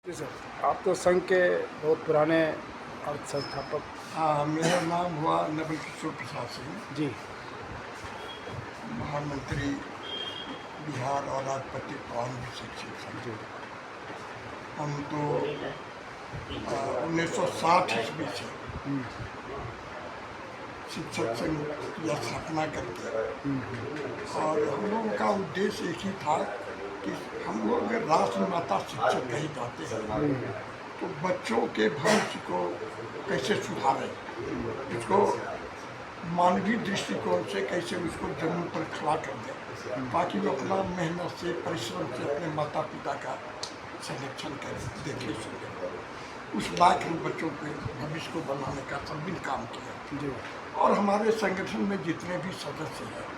जी sir, आप तो संघ के बहुत पुराने अर्थ संस्थापक। हाँ, मेरा नाम हुआ नवल किशोर प्रसाद सिंह, जी। महामंत्री बिहार और राष्ट्रपति कौन भी शिक्षक संघ। जी। हम तो 1960 ईस्वी से शिक्षक संघ की स्थापना करके, और हम लोगों का उद्देश्य एक ही था कि हम लोग राष्ट्र माता शिक्षक कहे जाते हैं, तो बच्चों के भविष्य को कैसे सुधारें, इसको मानवीय दृष्टिकोण से कैसे उसको जमीन पर खड़ा कर दें, ताकि वो अपना मेहनत से परिश्रम से अपने माता पिता का संरक्षण कर देखे सके। उस लायक हम बच्चों के भविष्य को बनाने का सब दिन काम किया। जी। और हमारे संगठन में जितने भी सदस्य हैं,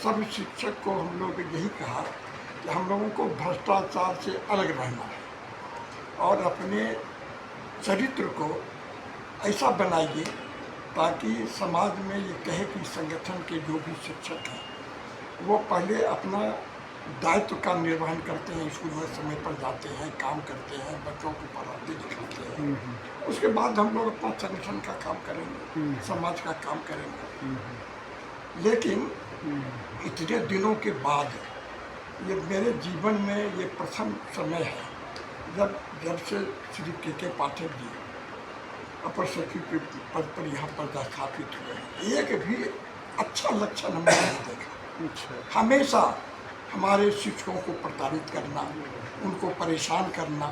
सब शिक्षक को हम लोग यही कहा कि हम लोगों को भ्रष्टाचार से अलग रहना है और अपने चरित्र को ऐसा बनाइए ताकि समाज में ये कहे कि संगठन के जो भी शिक्षक हैं वो पहले अपना दायित्व का निर्वहन करते हैं, स्कूल में समय पर जाते हैं, काम करते हैं, बच्चों को पढ़ाते लिखाते हैं। उसके बाद हम लोग अपना संगठन का काम करेंगे, समाज का काम करेंगे। लेकिन इतने दिनों के बाद ये मेरे जीवन में ये प्रथम समय है जब से श्री के पाठक जी अपर सचिव के पद पर यहाँ पर स्थापित हुए, एक भी अच्छा लक्षण हमने नहीं देखा। हमेशा हमारे शिक्षकों को प्रताड़ित करना, उनको परेशान करना,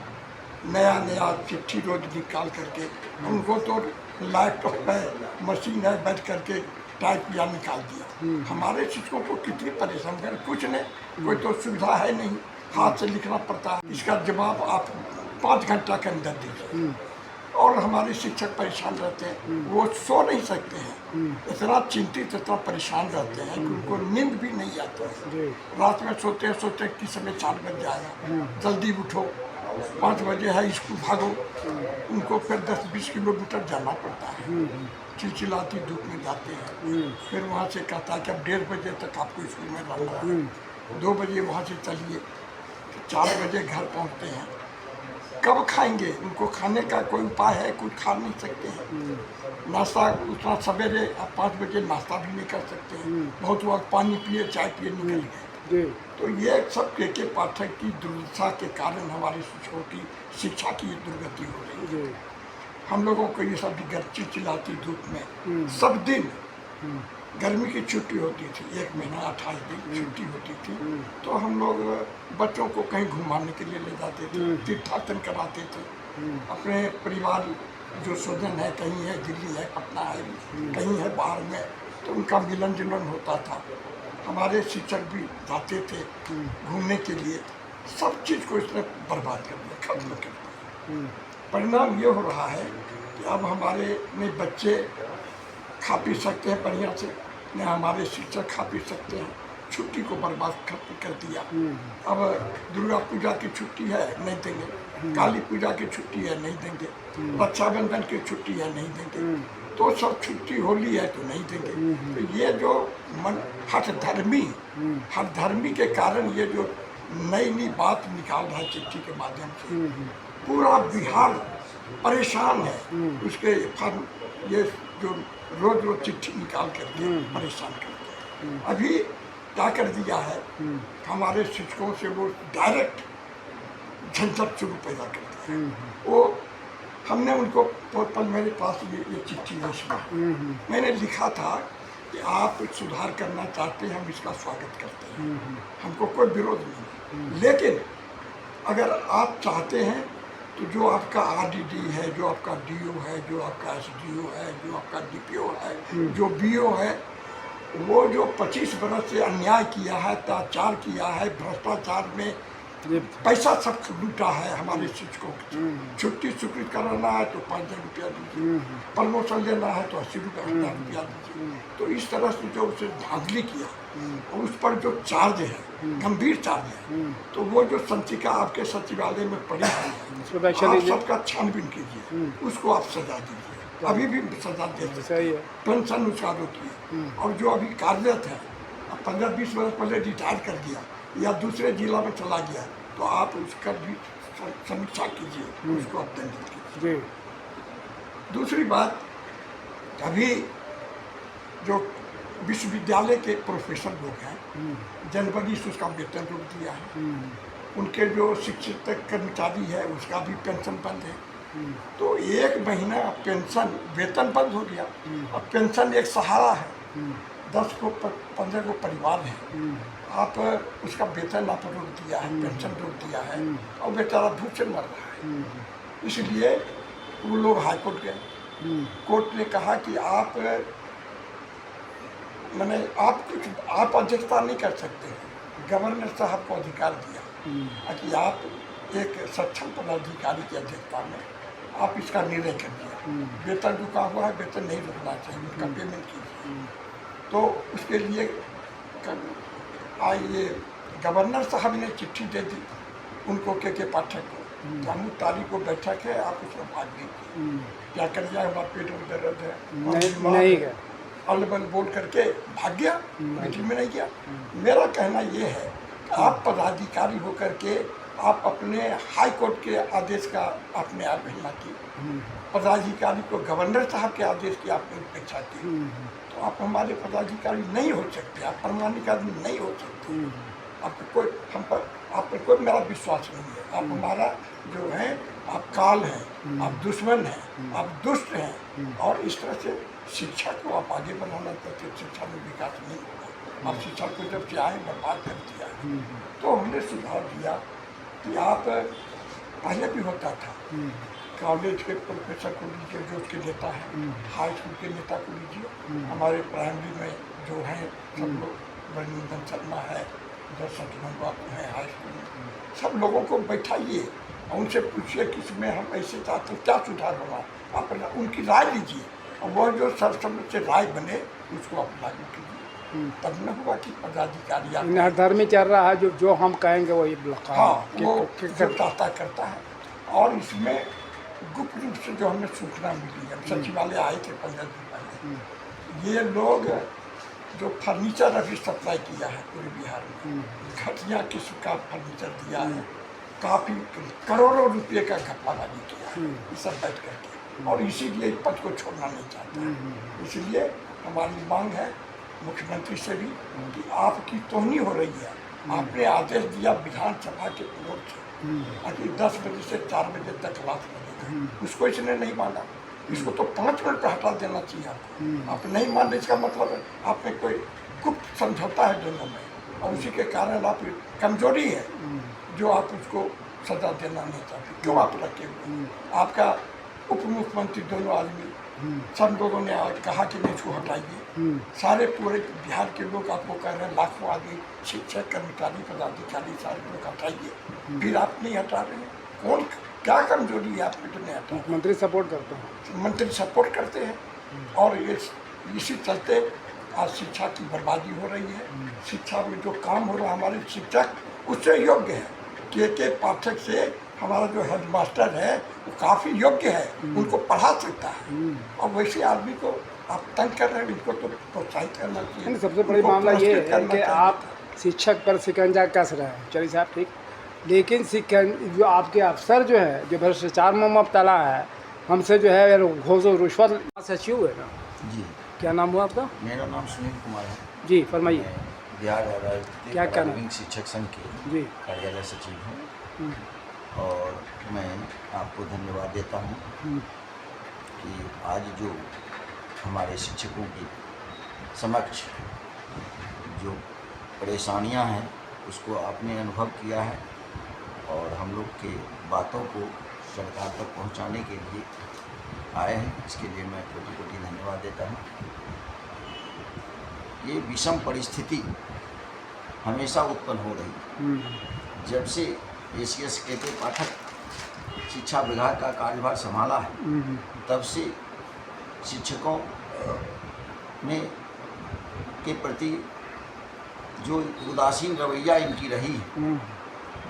नया चिट्ठी रोज निकाल करके, उनको तो लैपटॉप है, मशीन है, बैठ करके टाइप या निकाल दिया। हमारे शिक्षकों को कितनी परेशान करें, कुछ नहीं, कोई तो सुविधा है नहीं, हाथ से लिखना पड़ता है, इसका जवाब आप 5 घंटा के अंदर दीजिए। और हमारे शिक्षक परेशान रहते हैं, वो सो नहीं सकते हैं, इतना चिंतित, इतना परेशान रहते हैं कि उनको नींद भी नहीं आती है। रात में सोते कि समय 4 बज जाएगा, जल्दी उठो, 5 बजे है स्कूल, भागो। उनको फिर 10-20 किलोमीटर जाना पड़ता है, चिलचिलाती धूप में जाते हैं। फिर वहाँ से कहता है कि अब 1:30 बजे तक आपको स्कूल में रहना है, 2 बजे वहाँ से चलिए, 4 बजे घर पहुँचते हैं। कब खाएंगे? उनको खाने का कोई उपाय है? कुछ खा नहीं सकते हैं। नाश्ता उतना सवेरे 5 बजे नाश्ता भी नहीं कर सकते हैं, बहुत वक्त पानी पिए, चाय पिए निकल गए। तो ये सब के पाठक की दुर्दशा के कारण हमारे शिक्षकों की शिक्षा की दुर्गति हो रही है। हम लोगों को ये सब चिलचिलाती धूप में सब दिन, गर्मी की छुट्टी होती थी, 1 महीना 28 दिन छुट्टी होती थी, तो हम लोग बच्चों को कहीं घुमाने के लिए ले जाते थे, तीर्थाटन कराते थे। अपने परिवार जो स्वजन है, कहीं है दिल्ली है, पटना है, कहीं है बाहर में, तो उनका मिलन जुलन होता था। हमारे शिक्षक भी जाते थे घूमने के लिए, सब चीज़ को इसने बर्बाद कर दिया, खत्म कर दिया। परिणाम ये हो रहा है कि अब हमारे में बच्चे खा पी सकते हैं बढ़िया से, न हमारे शिक्षक खा पी सकते हैं, छुट्टी को बर्बाद खत्म कर दिया। अब दुर्गा पूजा की छुट्टी है, नहीं देंगे, काली पूजा की छुट्टी है, नहीं देंगे, रक्षाबंधन की छुट्टी है, नहीं देंगे, तो सब छुट्टी, होली है तो नहीं देंगे। तो ये जो हठधर्मी के कारण ये जो नई बात निकाल रहा है चिट्ठी के माध्यम से, पूरा बिहार परेशान है। उसके ये जो रोज चिट्ठी निकाल करके परेशान करते हैं। अभी क्या कर दिया है, हमारे शिक्षकों से वो डायरेक्ट झंझट शुरू पैदा करते हैं। वो हमने उनको पल मेरे पास ये चिट्ठी भेजी, मैंने लिखा था कि आप सुधार करना चाहते हैं, हम इसका स्वागत करते हैं, हमको कोई विरोध नहीं, लेकिन अगर आप चाहते हैं तो जो आपका आरडीडी है, जो आपका डीओ है, जो आपका एसडीओ है, जो आपका डीपीओ है, जो बीओ है, वो जो 25 बरस से अन्याय किया है, अत्याचार किया है, भ्रष्टाचार में पैसा सब लूटा है हमारे शिक्षकों की। छुट्टी स्वीकृत कराना है तो 5,000 रुपया दीजिए, प्रमोशन लेना है तो 80,000 रुपया दीजिए। तो इस तरह से जो उसे धांधली किया, और उस पर जो चार्ज है, गंभीर चार्ज है, तो वो जो संचिका आपके सचिवालय में पड़ी है, आप सबका छानबीन कीजिए, उसको आप सजा दीजिए, अभी भी सजा दे सकते हैं, पेंशन उसका रोकिए। और जो अभी कार्यरत है, 15-20 वर्ष पहले रिटायर कर दिया या दूसरे जिला में चला गया, तो आप उसका भी समीक्षा कीजिए, उसको अत्यंत कीजिए। जी। दूसरी बात, अभी जो विश्वविद्यालय के प्रोफेसर लोग हैं, जनवरी से उसका वेतन रोक दिया है। उनके जो शिक्षित कर्मचारी है उसका भी पेंशन बंद है। तो 1 महीना पेंशन वेतन बंद हो गया। अब पेंशन एक सहारा है, 10 को 15 को परिवार है, आप उसका वेतन आप रोक दिया है, पेंशन रोक दिया है, और बेचारा भूख से मर रहा है। इसलिए वो लोग हाईकोर्ट गए। कोर्ट ने कहा कि आप आप अध्यक्षता नहीं कर सकते। गवर्नर साहब को अधिकार दिया कि आप एक सक्षम पदाधिकारी की अध्यक्षता में आप इसका निर्णय कर दिया। वेतन रुका हुआ है, वेतन नहीं रुकना चाहिए, उसका पेमेंट कीजिए। तो उसके लिए ये गवर्नर साहब ने चिट्ठी दे दी उनको, के पाठक को, कि अमुक तारीख को बैठक है, आप उसमें भाग लीजिए। क्या कर दिया, हमारा पेट में दर्द है, नहीं गया, अलबल बोल करके भाग गया, मीटिंग में नहीं गया। मेरा कहना ये है कि आप पदाधिकारी होकर के आप अपने हाई कोर्ट के आदेश का आपने अवहेलना की, पदाधिकारी को गवर्नर साहब के आदेश की आपने उपेक्षा की, तो आप हमारे पदाधिकारी नहीं हो सकते, आप प्रमाणिक आदमी नहीं हो सकते। आपको कोई हम पर आप पर कोई मेरा विश्वास नहीं है। आप हमारा जो है, आप काल हैं, आप दुश्मन हैं, आप दुष्ट हैं, और इस तरह से शिक्षा को आप आगे बढ़ाना चाहते हैं। शिक्षा में विकास नहीं होगा। आप शिक्षा को जब से आए बर्बाद कर दिया है। तो हमने सुझाव दिया कि आप, पहले भी होता था, कॉलेज के प्रोफेसर को लीजिए जो उसके नेता है, हाई स्कूल के नेता को लीजिए, हमारे प्राइमरी में जो है सब लोग, रविंद्र शर्मा है, सत्यनंद बाबू है, हाई स्कूल में सब लोगों को बैठाइए और उनसे पूछिए कि इसमें हम ऐसे चाहते हैं, क्या सुधार होगा, आप उनकी राय लीजिए, और वह जो सर्वसम्मत से राय बने उसको आप लागू कीजिए। तब न हुआ कि पदाधिकारी हर में चल रहा है, जो हम कहेंगे वही हाँ, वो जो चाहता करता है। और इसमें गुप्त रूप से जो हमें सूचना मिली है, सचिवालय आए थे 15 दिन पहले, ये लोग जो फर्नीचर अभी सप्लाई किया है पूरे बिहार में, घटिया किस्म का फर्नीचर दिया है, काफ़ी करोड़ों रुपये का घपलाबाजी किया है, ये सब बैठ करके, और इसीलिए पद को छोड़ना नहीं चाहता है। इसलिए हमारी मांग है मुख्यमंत्री से भी कि आपकी तोहनी हो रही है। आपने आदेश दिया विधानसभा के विरोध से कि 10 बजे से 4 बजे तक क्लास लगेगा, उसको इसने नहीं माना। इसको तो 5 मिनट पर हटा देना चाहिए आपको। आप नहीं मान रहे, इसका मतलब है आपने कोई गुप्त समझौता है दोनों में, और उसी के कारण आप कमजोरी है जो आप उसको सजा देना नहीं चाहते। क्यों आप रखे हुए? आपका उप मुख्यमंत्री दोनों आदमी सब लोगों ने कहा कि नहीं इसको हटाइए। सारे पूरे बिहार के लोग आपको कह रहे हैं, लाखों आदमी, शिक्षक, कर्मचारी, पदाधिकारी, सारे लोग हटाइए, फिर आप नहीं हटा रहे हैं। कौन, क्या कमजोरी है आप में तो नहीं हटा? मंत्री सपोर्ट करते हैं, मंत्री सपोर्ट करते हैं, और ये इसी चलते आज शिक्षा की बर्बादी हो रही है। शिक्षा में जो काम हो रहा है, हमारे शिक्षक उससे योग्य है। के पाठक से हमारा जो हेडमास्टर है वो काफ़ी योग्य है, उनको पढ़ा सकता है, और वैसे आदमी को आप तंग कर रहे हैं, इनको तो प्रोत्साहित करना चाहिए। सबसे बड़ी मामला ये है कि आप शिक्षक पर शिकंजा कस रहे हैं, चलिए साहब ठीक, लेकिन जो आपके अफसर जो है, जो भ्रष्टाचार में मुब्तला है, हमसे जो है घूस और रिश्वत सचिव है ना जी। क्या नाम हुआ आपका? मेरा नाम सुनील कुमार है जी, फरमाइए। मैं बिहार क्या कहना? प्रारंभिक शिक्षक संघ के जी कार्यालय सचिव हूँ, और मैं आपको धन्यवाद देता हूँ कि आज जो हमारे शिक्षकों की समक्ष जो परेशानियाँ हैं उसको आपने अनुभव किया है, और हम लोग के बातों को सरकार तक पहुंचाने के लिए आए हैं। इसके लिए मैं कोटि धन्यवाद देता हूं। ये विषम परिस्थिति हमेशा उत्पन्न हो रही। जब से ACS के पाठक शिक्षा विभाग का कार्यभार संभाला है, तब से शिक्षकों में के प्रति जो उदासीन रवैया इनकी रही है,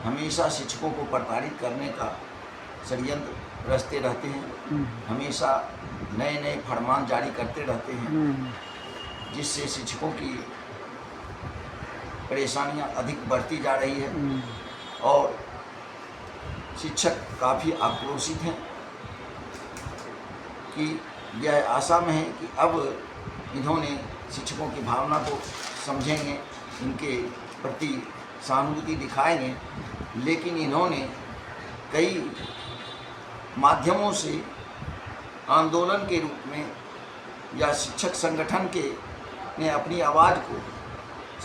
हमेशा शिक्षकों को प्रताड़ित करने का षड्यंत्र रचते रहते हैं, हमेशा नए नए फरमान जारी करते रहते हैं, जिससे शिक्षकों की परेशानियां अधिक बढ़ती जा रही है। और शिक्षक काफ़ी आक्रोशित हैं कि यह आशा में है कि अब इन्होंने शिक्षकों की भावना को समझेंगे, इनके प्रति सहानुभूति दिखाएंगे, लेकिन इन्होंने कई माध्यमों से आंदोलन के रूप में या शिक्षक संगठन के ने अपनी आवाज़ को,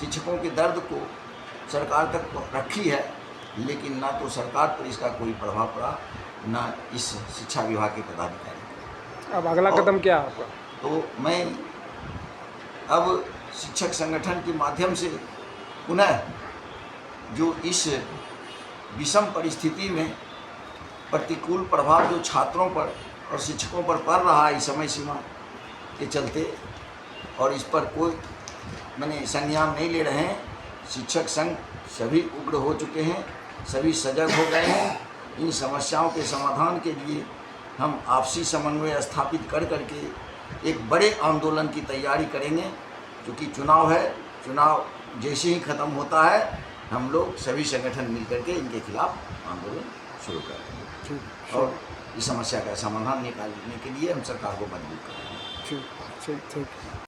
शिक्षकों के दर्द को सरकार तक रखी है, लेकिन ना तो सरकार पर इसका कोई प्रभाव पड़ा, ना इस शिक्षा विभाग के पदाधिकारी। अब अगला कदम क्या है आपका? तो मैं अब शिक्षक संगठन के माध्यम से पुनः जो इस विषम परिस्थिति में प्रतिकूल प्रभाव जो छात्रों पर और शिक्षकों पर पड़ रहा है इस समय सीमा के चलते, और इस पर कोई संज्ञान नहीं ले रहे हैं। शिक्षक संघ सभी उग्र हो चुके हैं, सभी सजग हो गए हैं। इन समस्याओं के समाधान के लिए हम आपसी समन्वय स्थापित कर करके एक बड़े आंदोलन की तैयारी करेंगे, क्योंकि चुनाव है। चुनाव जैसे ही ख़त्म होता है हम लोग सभी संगठन मिल करके इनके खिलाफ आंदोलन शुरू करेंगे और इस समस्या का समाधान निकालने के लिए हम सरकार को मजबूर करेंगे। ठीक ठीक ठीक।